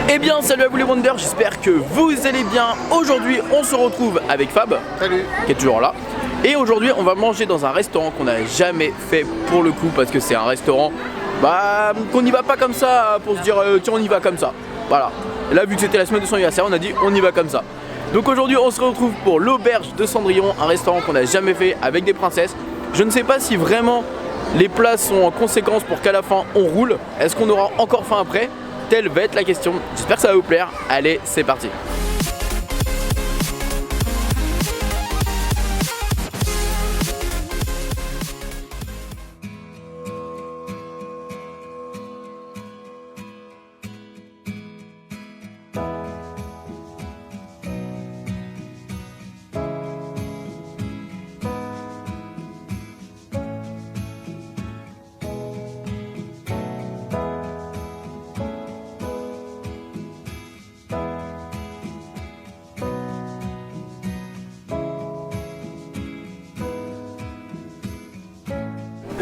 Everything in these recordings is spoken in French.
Eh bien salut à vous les Wonders, j'espère que vous allez bien. Aujourd'hui on se retrouve avec Fab. Salut. Qui est toujours là. Et aujourd'hui on va manger dans un restaurant qu'on n'a jamais fait pour le coup, parce que c'est un restaurant qu'on n'y va pas comme ça pour se dire tiens on y va comme ça. Voilà. Et là vu que c'était la semaine de son anniversaire, on a dit on y va comme ça. Donc aujourd'hui on se retrouve pour l'Auberge de Cendrillon, un restaurant qu'on n'a jamais fait avec des princesses. Je ne sais pas si vraiment les plats sont en conséquence pour qu'à la fin on roule. Est-ce qu'on aura encore faim après? Telle va être la question. J'espère que ça va vous plaire. Allez, c'est parti.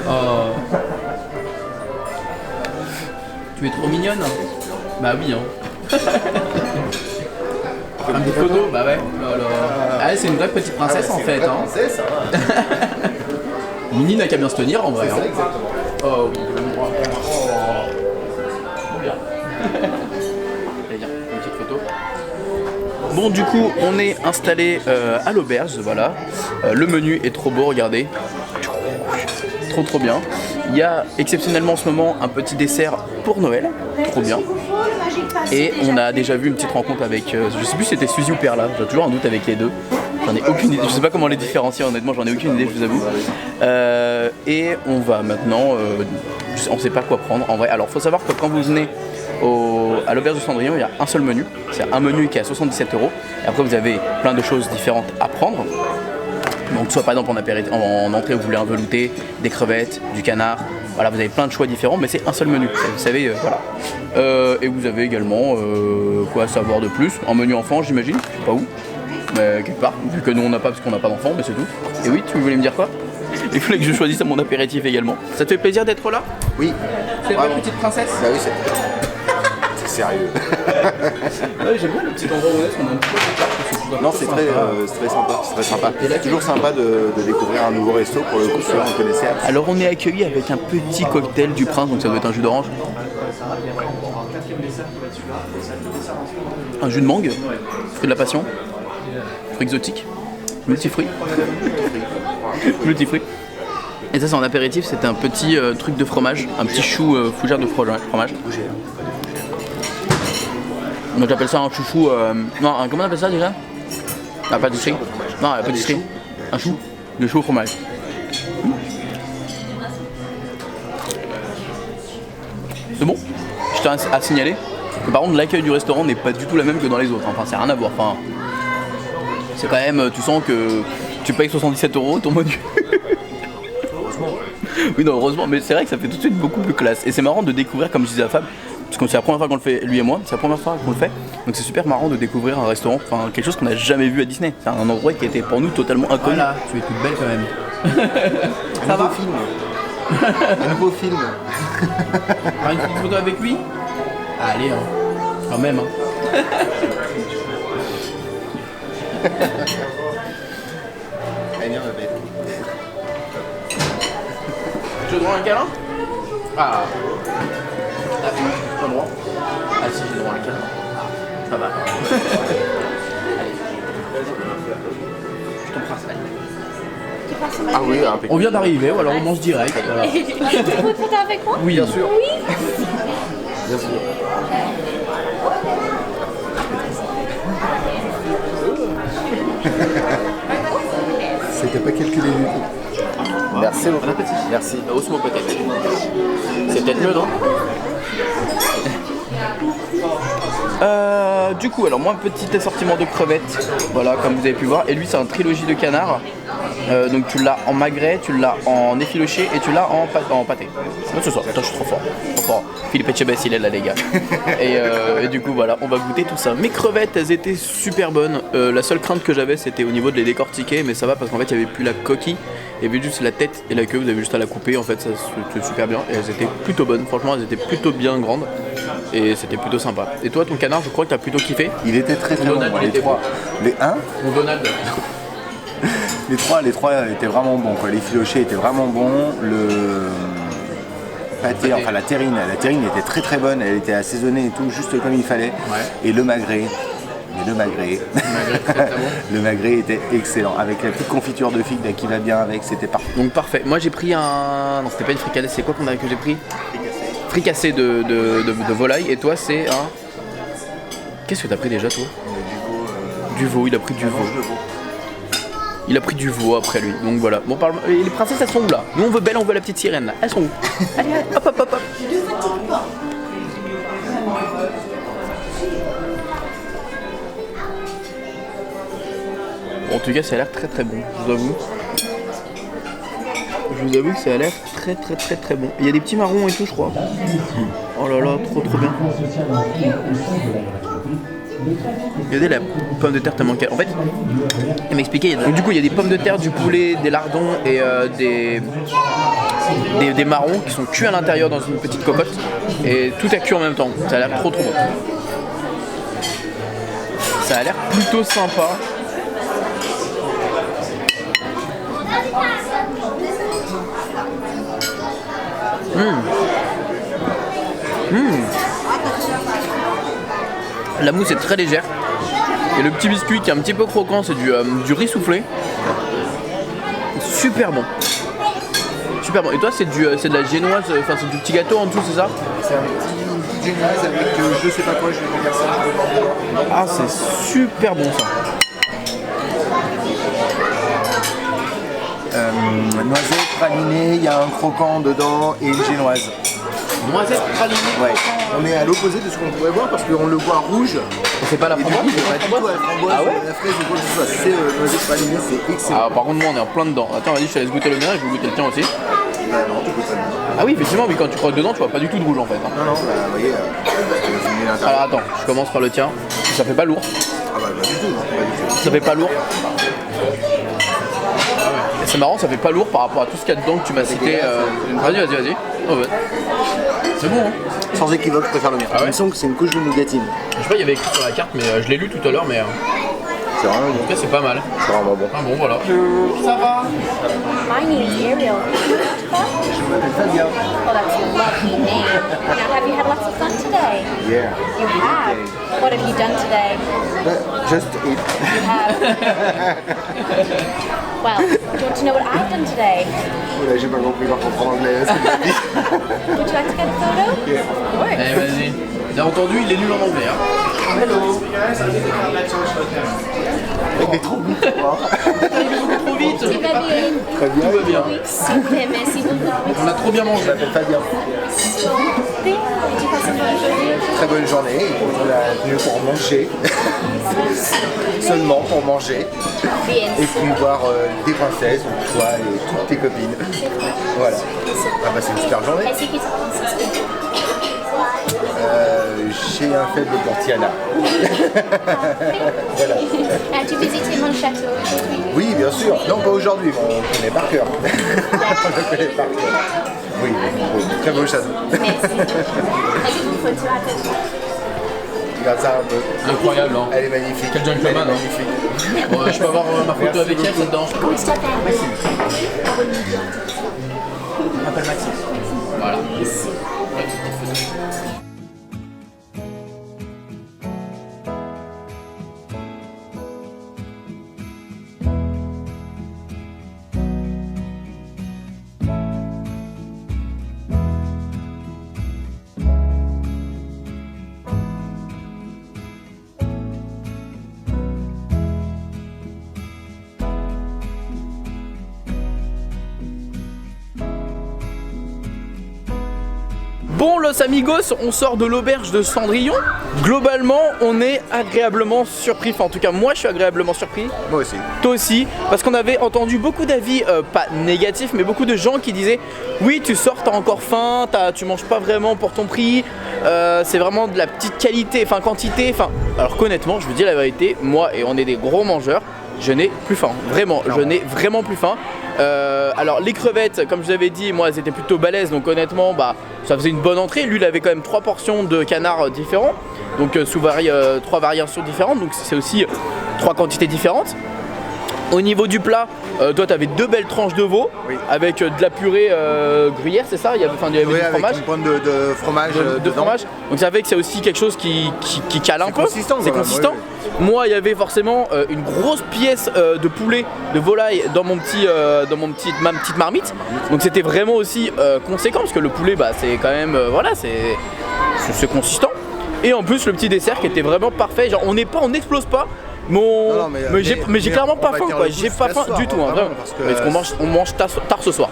Oh. Tu es trop mignonne. Bah oui hein. Un petit photo, bah ouais. Alors... Ah c'est une vraie petite princesse en fait hein. Princesse, hein. Mini n'a qu'à bien se tenir en vrai hein. Exactement. Oh oui. Trop bien. Allez viens, une petite photo. Bon du coup on est installé à l'auberge, voilà. Le menu est trop beau, regardez. Trop bien. Il y a exceptionnellement en ce moment un petit dessert pour Noël, trop bien. Et on a déjà vu une petite rencontre avec, je sais plus si c'était Suzy ou Perla, j'ai toujours un doute avec les deux. J'en ai aucune idée, je sais pas comment les différencier honnêtement, j'en ai aucune idée je vous avoue. Et on va maintenant, on sait pas quoi prendre en vrai. Alors faut savoir que quand vous venez à l'Auberge de Cendrillon, il y a un seul menu, c'est un menu qui est à 77 €. Et après vous avez plein de choses différentes à prendre. Donc soit par exemple en entrée vous voulez un velouté, des crevettes, du canard, voilà vous avez plein de choix différents mais c'est un seul menu, vous savez voilà. Et vous avez également quoi savoir de plus, un menu enfant j'imagine, je sais pas où, mais quelque part, vu que nous on n'a pas parce qu'on n'a pas d'enfant, mais c'est tout. Et oui, tu voulais me dire quoi? Il fallait que je choisisse mon apéritif également. Ça te fait plaisir d'être là? Oui. C'est vrai petite princesse? Bah oui, c'est sérieux. Ouais, j'aime bien le petit endroit où on est, on a un petit peu de carte. Non, c'est très sympa. C'est toujours sympa de découvrir un nouveau resto pour le coup, celui-là on connaissait. Alors on est accueilli avec un petit cocktail du prince, donc ça doit être un jus d'orange. Un jus de mangue, fruit de la passion, fruit exotique, multifruits. Multifruits. Et ça c'est en apéritif, c'était un petit truc de fromage, un petit chou fougère de fromage. Donc j'appelle ça un chouchou, non, comment on appelle ça déjà? La pâtisserie? Non, la pâtisserie. Un chou de chou au fromage. C'est bon. Je tiens à signaler que par contre l'accueil du restaurant n'est pas du tout la même que dans les autres. Enfin, c'est rien à voir. Enfin, c'est quand même, tu sens que tu payes 77 € ton menu. Oui, non, heureusement, mais c'est vrai que ça fait tout de suite beaucoup plus classe. Et c'est marrant de découvrir, comme je disais à Fab, parce que c'est la première fois qu'on le fait, lui et moi, c'est la première fois qu'on le fait. Donc c'est super marrant de découvrir un restaurant, enfin quelque chose qu'on n'a jamais vu à Disney. C'est un endroit qui était pour nous totalement inconnu. Voilà, tu es toute belle quand même. Ça va? Un nouveau film. Faire une petite photo avec lui? Allez, hein. Quand même. Hein. Allez, viens, bébé. Tu veux droit à un câlin? Ah. Ah, pas le droit. Ah si, j'ai droit à un câlin. Ça va. Allez. Je t'embrasse. Ah oui, impeccable. On vient d'arriver, alors on mange direct. Voilà. Tu veux une photo avec moi? Oui, bien sûr. Oui. Bien sûr. C'était pas calculé du tout. Merci beaucoup. Bon appétit. Merci. Hausse-moi peut-être. C'est peut-être mieux, non? Du coup, alors moi, petit assortiment de crevettes, voilà, comme vous avez pu voir. Et lui, c'est un trilogie de canard. Donc tu l'as en magret, tu l'as en effiloché et tu l'as en pâté. Moi ce soir, attends, je suis trop fort. Philippe Etchebest, il est là les gars. Et du coup voilà, on va goûter tout ça. Mes crevettes, elles étaient super bonnes. La seule crainte que j'avais, c'était au niveau de les décortiquer, mais ça va parce qu'en fait il n'y avait plus la coquille. Il y avait juste la tête et la queue, vous avez juste à la couper, en fait ça c'était super bien. Et elles étaient plutôt bonnes, franchement elles étaient plutôt bien grandes. et c'était plutôt sympa. Et toi, ton canard, je crois que t'as plutôt kiffé. Il était très bon. Donald, il Les était trois. Les 1 Mon Donald. Les trois étaient vraiment bons, quoi. Les filochés étaient vraiment bons. Le pâté, enfin la terrine était très très bonne. Elle était assaisonnée et tout, juste comme il fallait. Ouais. Et le magret. Le magret. Le magret était excellent. Avec la petite confiture de figue là, qui va bien avec, c'était parfait. Donc parfait. Moi j'ai pris un. Non, c'était pas une fricadelle, c'est quoi que j'ai pris? Fricassé de volaille. Et toi, c'est un. Qu'est-ce que t'as pris déjà, toi? Du veau, il a pris du veau. Il a pris du veau après lui, donc voilà. Bon, parle... Et les princesses, elles sont où là? Nous on veut Belle, on veut la petite sirène là. Elles sont où? Allez, hop, hop, hop, hop. Bon, en tout cas, ça a l'air très très bon, je vous avoue. Je vous avoue que ça a l'air très très très très bon. Il y a des petits marrons et tout, je crois. Oh là là, trop trop bien. Regardez la pomme de terre tellement qu'elle... En fait, il m'expliquait, donc du coup il y a des pommes de terre, du poulet, des lardons et des marrons qui sont cuits à l'intérieur dans une petite cocotte. Et tout est cuit en même temps, ça a l'air trop trop bon. Ça a l'air plutôt sympa. La mousse est très légère. Et le petit biscuit qui est un petit peu croquant, c'est du riz soufflé. Super bon. Super bon. Et toi, c'est de la génoise, enfin c'est du petit gâteau en dessous, c'est ça? C'est un petit génoise avec je sais pas quoi, je vais te dire ça. Ah, c'est super bon ça. Noisette pralinée, il y a un croquant dedans et une génoise. Noisette pralinée. Ouais. On est à l'opposé de ce qu'on pourrait voir parce qu'on le voit rouge. C'est pas la Et du coup, framboise? c'est pas du tout à la framboise, Ah ouais? la fraise ou quoi que ce soit. C'est noisette pralinée, c'est excellent. Ah, par contre, moi on est en plein dedans. Attends, vas-y, je te laisse goûter le mien et je vais goûter le tien aussi. Bah non, tu peux pas le dire. Ah oui, effectivement, mais quand tu croques dedans, tu vois pas du tout de rouge en fait. Hein. Non, non, bah vous voyez, je mets l'intérieur. Alors attends, je commence par le tien. Ça fait pas lourd. Ah bah pas du tout, non, pas du tout. Ça fait pas lourd. Et c'est marrant, ça fait pas lourd par rapport à tout ce qu'il y a dedans que tu m'as cité. Vas-y. Oh, ouais. C'est bon, hein? Sans équivoque, je préfère le mien. Ah ouais? Il me semble que c'est une couche de nougatine. Je sais pas, il y avait écrit sur la carte, mais je l'ai lu tout à l'heure, mais en C'est vraiment tout bon. cas, c'est pas mal. C'est vraiment bon. Ah bon, voilà. Ça va? My name's Ariel. Je m'appelle Fabien. Oh, that's a lovely name. Now, have you had lots of fun today? Yeah. You have. What have you done today? Just eat. You have. Well, do you want to know what I've done today? Oula, j'ai pas compris par contre en anglais. Would you like to get a photo? Yeah. Of course. Eh, vas-y. T'as entendu, il est nul en anglais. Hein. Hello. Il est trop bon. Trop vite. Tu vas bien? Très bien. Tout va bien. Oui, super, merci beaucoup. On a trop bien Je mangé. m'appelle Fabien. Bien. Tu passes une bonne journée? Très bonne journée. On est venu pour manger. Seulement pour manger. Bien. Et puis voir des princesses, toi et toutes tes copines. Voilà. Ah bah c'est une super journée. Est-ce que tu penses? J'ai un faible pour Tiana. Voilà. As-tu visité mon château aujourd'hui? Oui, bien sûr. Non, pas aujourd'hui, mais on le connaît par cœur. On le connaît par cœur. Oui, très beau château. Merci. As-tu une photo à côté? Regarde ça un peu. Incroyable, hein. Elle est magnifique. Quel gentleman, Elle est hein. magnifique. Bon, je peux avoir ma photo Merci avec elle, beaucoup. ça te dérange pas? What's your family? Je m'appelle Maxime. Voilà. Bon Los Amigos, on sort de l'auberge de Cendrillon. Globalement, on est agréablement surpris. Enfin, en tout cas, moi, je suis agréablement surpris. Moi aussi. Toi aussi, parce qu'on avait entendu beaucoup d'avis, pas négatifs, mais beaucoup de gens qui disaient oui, tu sors, t'as encore faim, tu manges pas vraiment pour ton prix, c'est vraiment de la petite qualité, enfin quantité. Enfin, alors qu'honnêtement, je vous dis la vérité, moi et on est des gros mangeurs, je n'ai plus faim. Vraiment, je n'ai vraiment plus faim. Alors les crevettes, comme je vous avais dit, moi elles étaient plutôt balèzes, donc honnêtement bah ça faisait une bonne entrée. Lui il avait quand même 3 portions de canard différents, donc sous 3 variations différentes, donc c'est aussi 3 quantités différentes. Au niveau du plat, toi tu avais 2 belles tranches de veau, Oui. avec de la purée gruyère, c'est ça? Il y avait du Oui, avec fromage. une pointe de fromage. De dedans. fromage. Donc ça fait que c'est aussi quelque chose qui cale un peu. consistant, C'est quand même, consistant. oui, Moi il y avait forcément une grosse pièce de poulet, de volaille dans ma petite marmite. Donc c'était vraiment aussi conséquent parce que le poulet bah c'est quand même voilà c'est consistant. Et en plus le petit dessert qui était vraiment parfait. Genre on n'explose pas. Non, Mais j'ai clairement pas faim quoi, j'ai pas faim soir, du tout hein, vraiment. parce que on mange tard ce soir.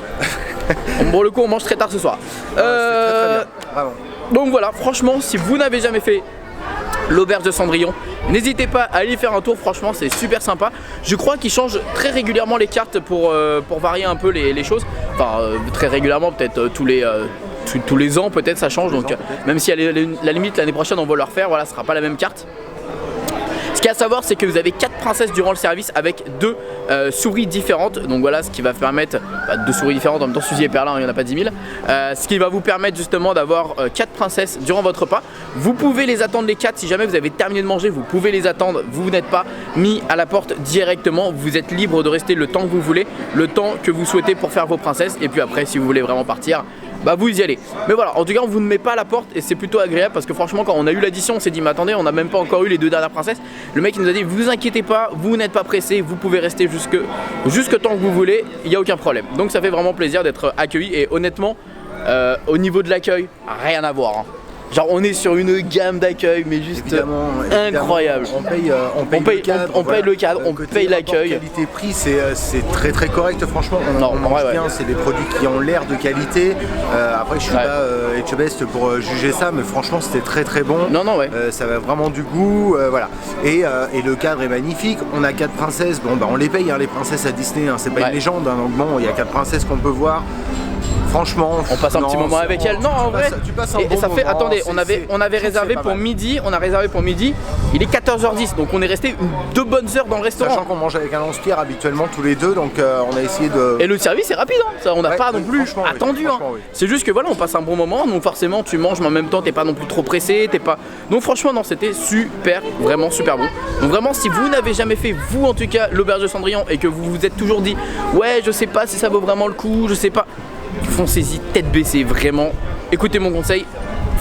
Pour le coup on mange très tard ce soir. c'est très bien, vraiment. Donc voilà, franchement si vous n'avez jamais fait l'auberge de Cendrillon, n'hésitez pas à aller faire un tour, franchement c'est super sympa. Je crois qu'ils changent très régulièrement les cartes pour varier un peu les choses. Enfin très régulièrement, peut-être tous les ans peut-être ça change, donc même si à la limite l'année prochaine on va le refaire, voilà, ce sera pas la même carte. Ce qu'il y a à savoir c'est que vous avez 4 princesses durant le service avec 2 souris différentes. Donc voilà ce qui va permettre, 2 souris différentes en même temps, Suzy et Perlin, il n'y en a pas 10 000. Ce qui va vous permettre justement d'avoir 4 princesses durant votre repas. Vous pouvez les attendre les 4 si jamais vous avez terminé de manger, vous pouvez les attendre. Vous n'êtes pas mis à la porte directement, vous êtes libre de rester le temps que vous voulez, le temps que vous souhaitez pour faire vos princesses. Et puis après si vous voulez vraiment partir, bah vous y allez. Mais voilà, en tout cas on vous ne met pas à la porte et c'est plutôt agréable parce que franchement quand on a eu l'addition on s'est dit mais attendez, on n'a même pas encore eu les 2 dernières princesses. Le mec il nous a dit vous inquiétez pas, vous n'êtes pas pressé, vous pouvez rester jusque tant que vous voulez, il n'y a aucun problème. Donc ça fait vraiment plaisir d'être accueilli et honnêtement au niveau de l'accueil, rien à voir hein. Genre on est sur une gamme d'accueil mais juste Évidemment, incroyable. On paye le cadre, on paye l'accueil. Qualité-prix, c'est très très correct franchement. On mange bien, c'est des produits qui ont l'air de qualité. Après je suis pas Etchebest pour juger ça, mais franchement c'était très très bon. Non ça va vraiment du goût, voilà. Et le cadre est magnifique. On a 4 princesses, bon bah on les paye hein, les princesses à Disney, hein, c'est pas une légende. Hein, donc bon, il y a 4 princesses qu'on peut voir. Franchement, on passe un petit moment avec elle. Non, en vrai, tu passes un bon ça fait. moment, Attendez, on avait réservé pour midi. On a réservé pour midi. Il est 14h10, donc on est resté 2 bonnes heures dans le restaurant. Sachant qu'on mange avec un lance-pierre habituellement tous les deux, donc on a essayé de. Et le service est rapide, hein. Ça, on n'a pas non plus attendu. Hein. Oui. C'est juste que voilà, on passe un bon moment, donc forcément tu manges, mais en même temps t'es pas non plus trop pressé, t'es pas. Donc franchement, non, c'était super, vraiment super bon. Donc vraiment, si vous n'avez jamais fait, vous en tout cas, l'auberge de Cendrillon et que vous vous êtes toujours dit, ouais, je sais pas si ça vaut vraiment le coup, je sais pas. Foncez-y tête baissée, vraiment. Écoutez mon conseil,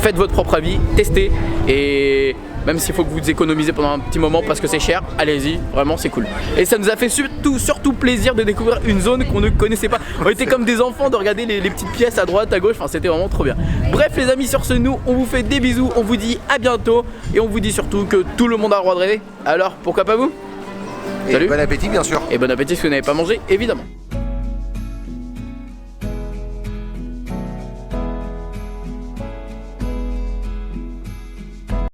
faites votre propre avis, testez et même s'il faut que vous économisez pendant un petit moment parce que c'est cher, allez-y, vraiment c'est cool. Et ça nous a fait surtout plaisir de découvrir une zone qu'on ne connaissait pas. On était comme des enfants de regarder les petites pièces à droite, à gauche, enfin c'était vraiment trop bien. Bref les amis, sur ce nous on vous fait des bisous, on vous dit à bientôt et on vous dit surtout que tout le monde a le droit de rêver. Alors pourquoi pas vous? Et Salut. bon appétit bien sûr. Et bon appétit si vous n'avez pas mangé évidemment.